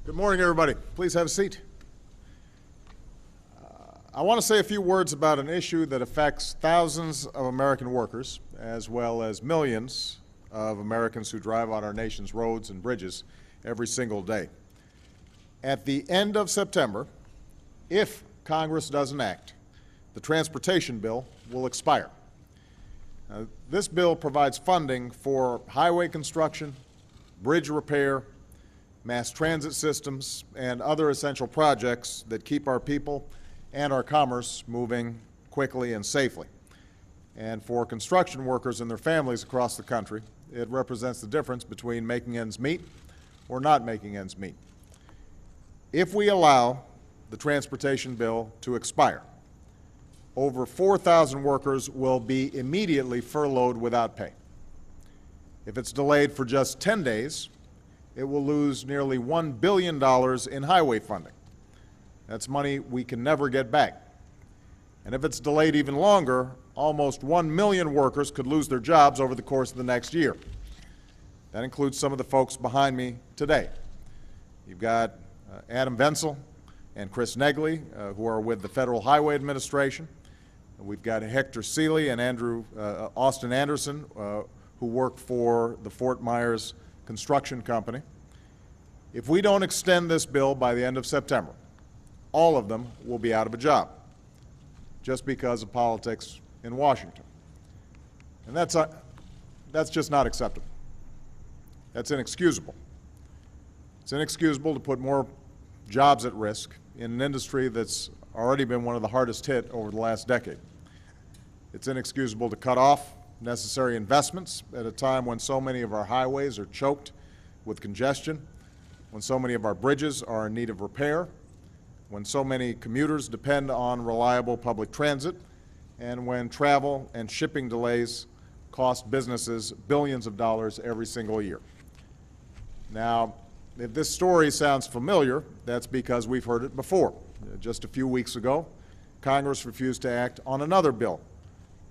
Good morning, everybody. Please have a seat. I want to say a few words about an issue that affects thousands of American workers, as well as millions of Americans who drive on our nation's roads and bridges every single day. At the end of September, if Congress doesn't act, the transportation bill will expire. This bill provides funding for highway construction, bridge repair, mass transit systems, and other essential projects that keep our people and our commerce moving quickly and safely. And for construction workers and their families across the country, it represents the difference between making ends meet or not making ends meet. If we allow the transportation bill to expire, over 4,000 workers will be immediately furloughed without pay. If it's delayed for just 10 days, it will lose nearly $1 billion in highway funding. That's money we can never get back. And if it's delayed even longer, almost 1 million workers could lose their jobs over the course of the next year. That includes some of the folks behind me today. You've got Adam Wenzel and Chris Negley, who are with the Federal Highway Administration. We've got Hector Seeley and Austin Anderson, who work for the Fort Myers Construction Company. If we don't extend this bill by the end of September, all of them will be out of a job just because of politics in Washington. And that's just not acceptable. That's inexcusable. It's inexcusable to put more jobs at risk in an industry that's already been one of the hardest hit over the last decade. It's inexcusable to cut off necessary investments at a time when so many of our highways are choked with congestion, when so many of our bridges are in need of repair, when so many commuters depend on reliable public transit, and when travel and shipping delays cost businesses billions of dollars every single year. Now, if this story sounds familiar, that's because we've heard it before. Just a few weeks ago, Congress refused to act on another bill,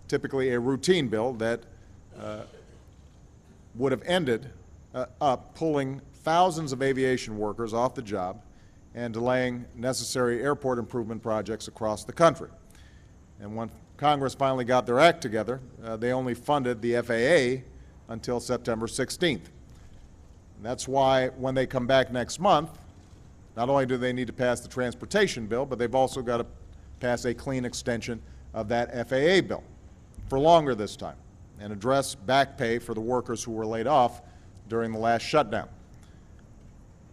typically a routine bill that would have ended up pulling thousands of aviation workers off the job and delaying necessary airport improvement projects across the country. And when Congress finally got their act together, they only funded the FAA until September 16th. And that's why when they come back next month, not only do they need to pass the transportation bill, but they've also got to pass a clean extension of that FAA bill for longer this time and address back pay for the workers who were laid off during the last shutdown.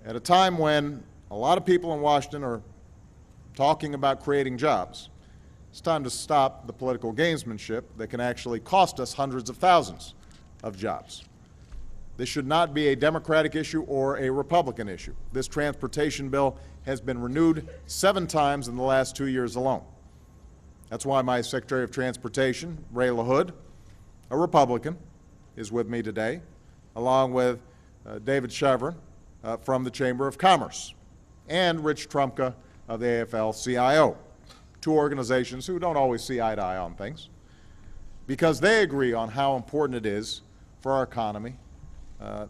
At a time when a lot of people in Washington are talking about creating jobs, it's time to stop the political gamesmanship that can actually cost us hundreds of thousands of jobs. This should not be a Democratic issue or a Republican issue. This transportation bill has been renewed 7 times in the last 2 years alone. That's why my Secretary of Transportation, Ray LaHood, a Republican, is with me today, along with David Chevron from the Chamber of Commerce, and Rich Trumka of the AFL-CIO, 2 organizations who don't always see eye to eye on things, because they agree on how important it is for our economy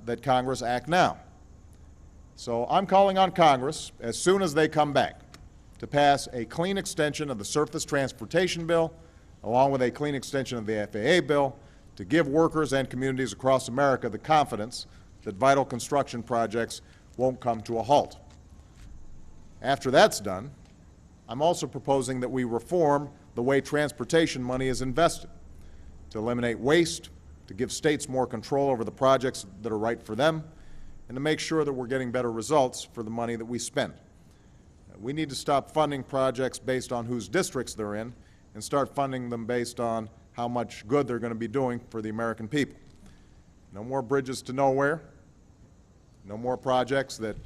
that Congress act now. So I'm calling on Congress, as soon as they come back, to pass a clean extension of the surface transportation bill, along with a clean extension of the FAA bill, to give workers and communities across America the confidence that vital construction projects won't come to a halt. After that's done, I'm also proposing that we reform the way transportation money is invested, to eliminate waste, to give states more control over the projects that are right for them, and to make sure that we're getting better results for the money that we spend. We need to stop funding projects based on whose districts they're in and start funding them based on how much good they're going to be doing for the American people. No more bridges to nowhere, no more projects that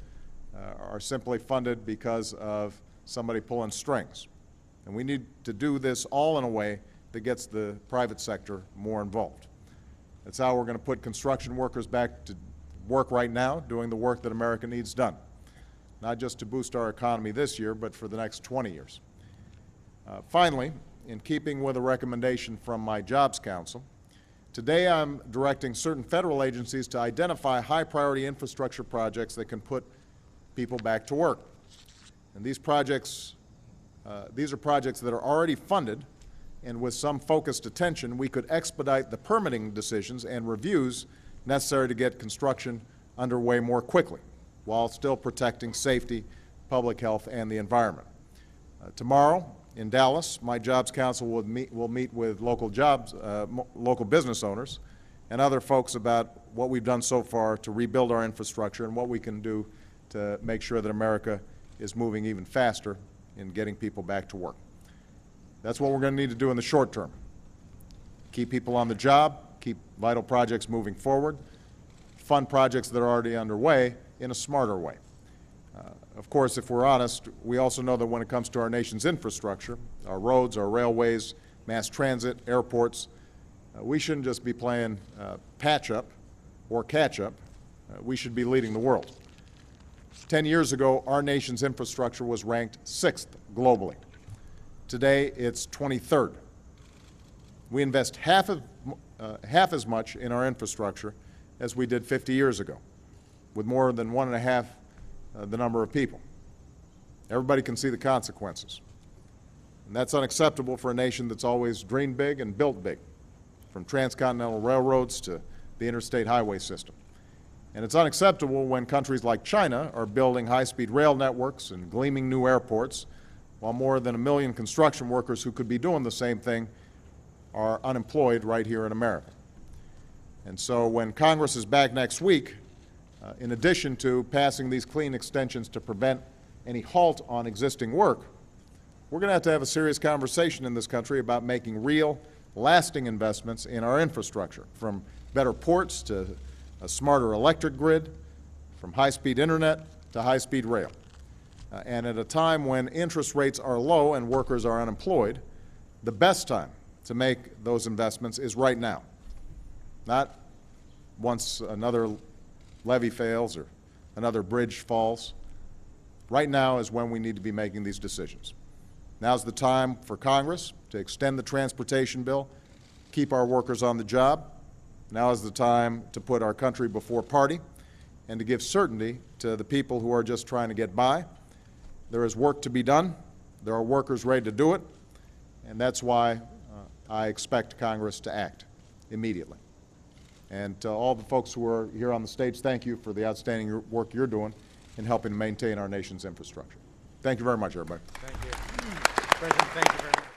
are simply funded because of somebody pulling strings. And we need to do this all in a way that gets the private sector more involved. That's how we're going to put construction workers back to work right now, doing the work that America needs done, not just to boost our economy this year, but for the next 20 years. Finally, in keeping with a recommendation from my Jobs Council, today I'm directing certain federal agencies to identify high-priority infrastructure projects that can put people back to work. And these projects, these are projects that are already funded, and with some focused attention, we could expedite the permitting decisions and reviews necessary to get construction underway more quickly, while still protecting safety, public health, and the environment. Tomorrow in Dallas, my Jobs Council will meet with local business owners and other folks about what we've done so far to rebuild our infrastructure and what we can do to make sure that America is moving even faster in getting people back to work. That's what we're going to need to do in the short term. Keep people on the job, keep vital projects moving forward, fund projects that are already underway in a smarter way. Of course, if we're honest, we also know that when it comes to our nation's infrastructure, our roads, our railways, mass transit, airports, we shouldn't just be playing patch-up or catch-up. We should be leading the world. 10 years ago, our nation's infrastructure was ranked 6th globally. Today, it's 23rd. We invest half as much in our infrastructure as we did 50 years ago, with more than 1.5 the number of people. Everybody can see the consequences. And that's unacceptable for a nation that's always dreamed big and built big, from transcontinental railroads to the interstate highway system. And it's unacceptable when countries like China are building high-speed rail networks and gleaming new airports, while more than 1 million construction workers who could be doing the same thing are unemployed right here in America. And so when Congress is back next week, in addition to passing these clean extensions to prevent any halt on existing work, we're going to have a serious conversation in this country about making real, lasting investments in our infrastructure, from better ports to a smarter electric grid, from high-speed internet to high-speed rail. And at a time when interest rates are low and workers are unemployed, the best time to make those investments is right now, not once another levee fails or another bridge falls. Right now is when we need to be making these decisions. Now's the time for Congress to extend the transportation bill, keep our workers on the job. Now is the time to put our country before party and to give certainty to the people who are just trying to get by. There is work to be done. There are workers ready to do it, and that's why I expect Congress to act immediately. And to all the folks who are here on the stage, thank you for the outstanding work you're doing in helping to maintain our nation's infrastructure. Thank you very much, everybody. Thank you. President, thank you very much.